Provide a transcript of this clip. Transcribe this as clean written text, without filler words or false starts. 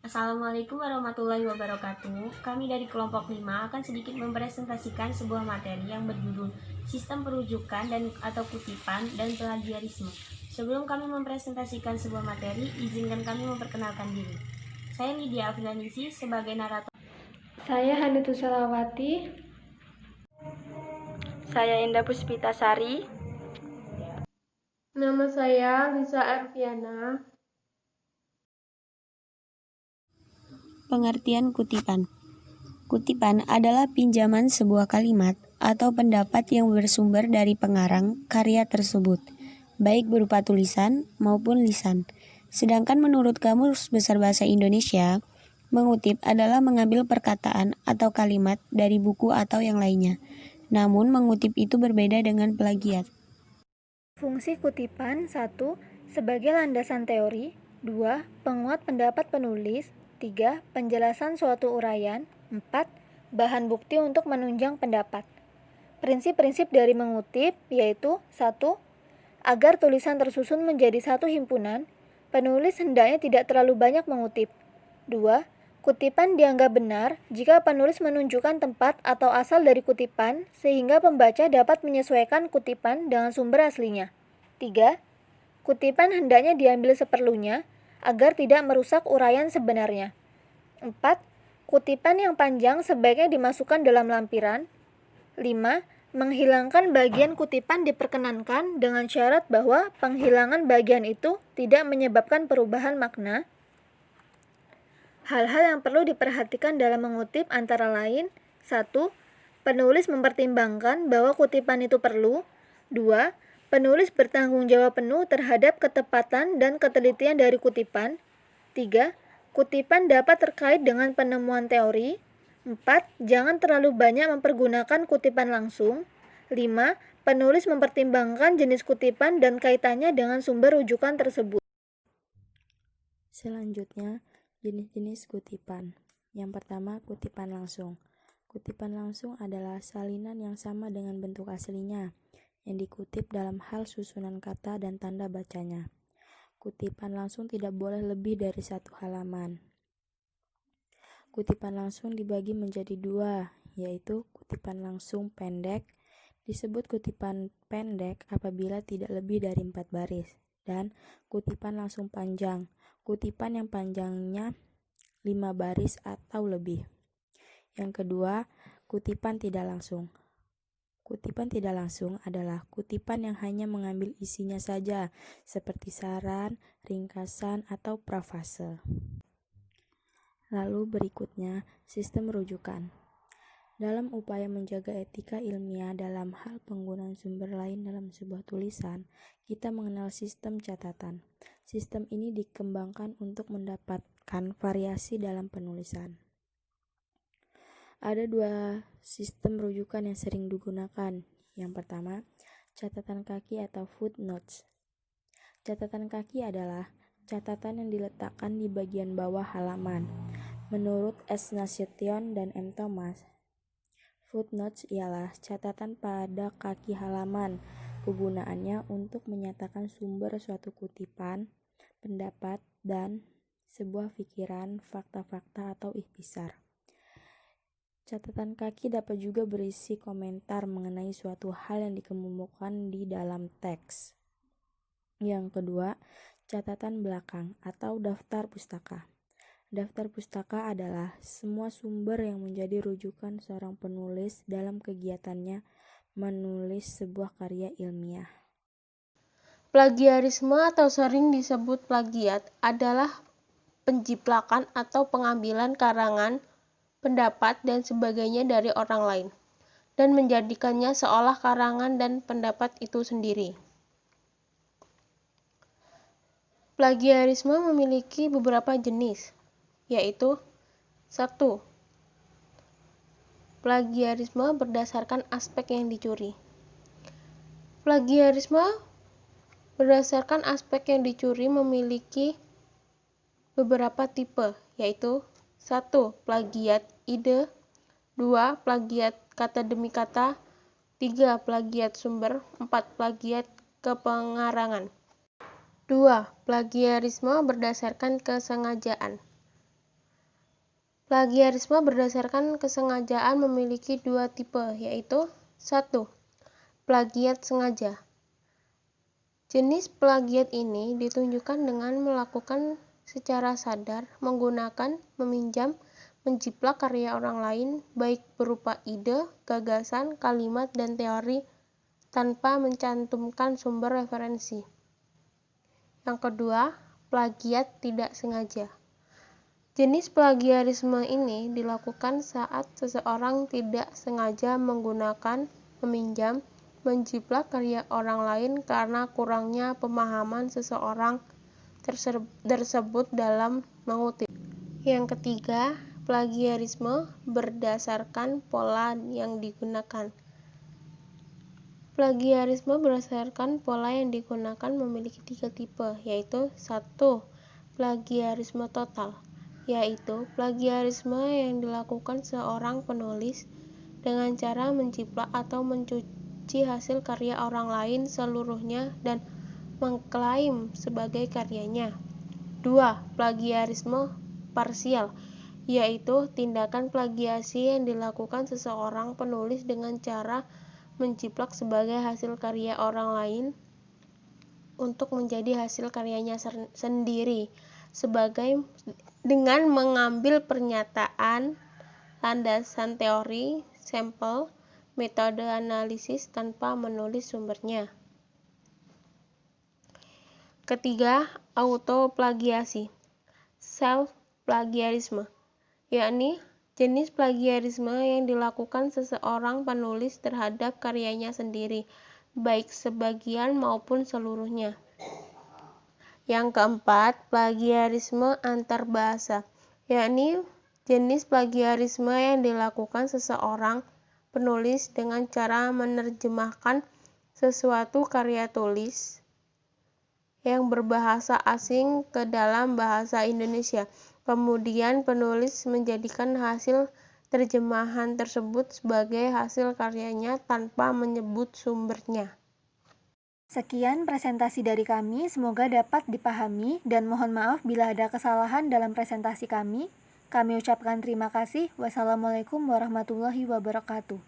Assalamualaikum warahmatullahi wabarakatuh. Kami dari kelompok 5 akan sedikit mempresentasikan sebuah materi yang berjudul Sistem Perujukan dan atau Kutipan dan Plagiarisme. Sebelum kami mempresentasikan sebuah materi, izinkan kami memperkenalkan diri. Saya Lydia Afganisi sebagai narator. Saya Hanatus Salawati. Saya Indah Puspitasari. Nama saya Lisa Arfiana. Pengertian kutipan. Kutipan adalah pinjaman sebuah kalimat atau pendapat yang bersumber dari pengarang karya tersebut, baik berupa tulisan maupun lisan. Sedangkan menurut Kamus Besar Bahasa Indonesia, mengutip adalah mengambil perkataan atau kalimat dari buku atau yang lainnya. Namun mengutip itu berbeda dengan plagiat. Fungsi kutipan 1. Sebagai landasan teori. 2. Penguat pendapat penulis. 3. Penjelasan suatu uraian. 4. Bahan bukti untuk menunjang pendapat. Prinsip-prinsip dari mengutip yaitu 1. Agar tulisan tersusun menjadi satu himpunan, penulis hendaknya tidak terlalu banyak mengutip. 2. Kutipan dianggap benar jika penulis menunjukkan tempat atau asal dari kutipan sehingga pembaca dapat menyesuaikan kutipan dengan sumber aslinya. 3. Kutipan hendaknya diambil seperlunya agar tidak merusak uraian sebenarnya. 4. Kutipan yang panjang sebaiknya dimasukkan dalam lampiran. 5. Menghilangkan bagian kutipan diperkenankan dengan syarat bahwa penghilangan bagian itu tidak menyebabkan perubahan makna. Hal-hal yang perlu diperhatikan dalam mengutip antara lain: 1. Penulis mempertimbangkan bahwa kutipan itu perlu. 2. Penulis bertanggung jawab penuh terhadap ketepatan dan ketelitian dari kutipan. 3. Kutipan dapat terkait dengan penemuan teori. 4. Jangan terlalu banyak mempergunakan kutipan langsung. 5. Penulis mempertimbangkan jenis kutipan dan kaitannya dengan sumber rujukan tersebut. Selanjutnya, jenis-jenis kutipan. Yang pertama, kutipan langsung. Kutipan langsung adalah salinan yang sama dengan bentuk aslinya, yang dikutip dalam hal susunan kata dan tanda bacanya. Kutipan langsung tidak boleh lebih dari satu halaman. Kutipan langsung dibagi menjadi dua, yaitu kutipan langsung pendek. Disebut kutipan pendek apabila tidak lebih dari 4 baris, dan kutipan langsung panjang, kutipan yang panjangnya 5 baris atau lebih. Yang kedua, kutipan tidak langsung. Kutipan tidak langsung adalah kutipan yang hanya mengambil isinya saja, seperti saran, ringkasan, atau prafase. Lalu berikutnya, sistem rujukan. Dalam upaya menjaga etika ilmiah dalam hal penggunaan sumber lain dalam sebuah tulisan, kita mengenal sistem catatan. Sistem ini dikembangkan untuk mendapatkan variasi dalam penulisan. Ada dua sistem rujukan yang sering digunakan. Yang pertama, catatan kaki atau footnotes. Catatan kaki adalah catatan yang diletakkan di bagian bawah halaman. Menurut S. Nasution dan M. Thomas, footnotes ialah catatan pada kaki halaman. Kegunaannya untuk menyatakan sumber suatu kutipan, pendapat, dan sebuah pikiran, fakta-fakta, atau ikhtisar. Catatan kaki dapat juga berisi komentar mengenai suatu hal yang dikemukakan di dalam teks. Yang kedua, catatan belakang atau daftar pustaka. Daftar pustaka adalah semua sumber yang menjadi rujukan seorang penulis dalam kegiatannya menulis sebuah karya ilmiah. Plagiarisme atau sering disebut plagiat adalah penjiplakan atau pengambilan karangan, pendapat, dan sebagainya dari orang lain, dan menjadikannya seolah karangan dan pendapat itu sendiri. Plagiarisme memiliki beberapa jenis, yaitu 1. Plagiarisme berdasarkan aspek yang dicuri. Plagiarisme berdasarkan aspek yang dicuri memiliki beberapa tipe, yaitu 1. Plagiat ide, 2. Plagiat kata demi kata, 3. Plagiat sumber, 4. Plagiat kepengarangan. 2. Plagiarisme berdasarkan kesengajaan. Plagiarisme berdasarkan kesengajaan memiliki dua tipe, yaitu 1. Plagiat sengaja. Jenis plagiat ini ditunjukkan dengan melakukan secara sadar, menggunakan, meminjam, menjiplak karya orang lain, baik berupa ide, gagasan, kalimat, dan teori, tanpa mencantumkan sumber referensi. Yang kedua, plagiat tidak sengaja. Jenis plagiarisme ini dilakukan saat seseorang tidak sengaja menggunakan, meminjam, menjiplak karya orang lain karena kurangnya pemahaman seseorang tersebut dalam mengutip. Yang ketiga, plagiarisme berdasarkan pola yang digunakan. Plagiarisme berdasarkan pola yang digunakan memiliki 3 tipe, yaitu 1. Plagiarisme total, yaitu plagiarisme yang dilakukan seorang penulis dengan cara menjiplak atau mencuci hasil karya orang lain seluruhnya dan mengklaim sebagai karyanya. 2. Plagiarisme parsial, yaitu tindakan plagiasi yang dilakukan seseorang penulis dengan cara menjiplak sebagai hasil karya orang lain untuk menjadi hasil karyanya sendiri, dengan mengambil pernyataan, landasan teori, sampel, metode analisis tanpa menulis sumbernya. Ketiga, autoplagiasi, self-plagiarisme, yakni jenis plagiarisme yang dilakukan seseorang penulis terhadap karyanya sendiri, baik sebagian maupun seluruhnya. Yang keempat, plagiarisme antarbahasa, yakni jenis plagiarisme yang dilakukan seseorang penulis dengan cara menerjemahkan sesuatu karya tulis yang berbahasa asing ke dalam bahasa Indonesia. Kemudian penulis menjadikan hasil terjemahan tersebut sebagai hasil karyanya tanpa menyebut sumbernya. Sekian presentasi dari kami, semoga dapat dipahami dan mohon maaf bila ada kesalahan dalam presentasi kami. Kami ucapkan terima kasih. Wassalamualaikum warahmatullahi wabarakatuh.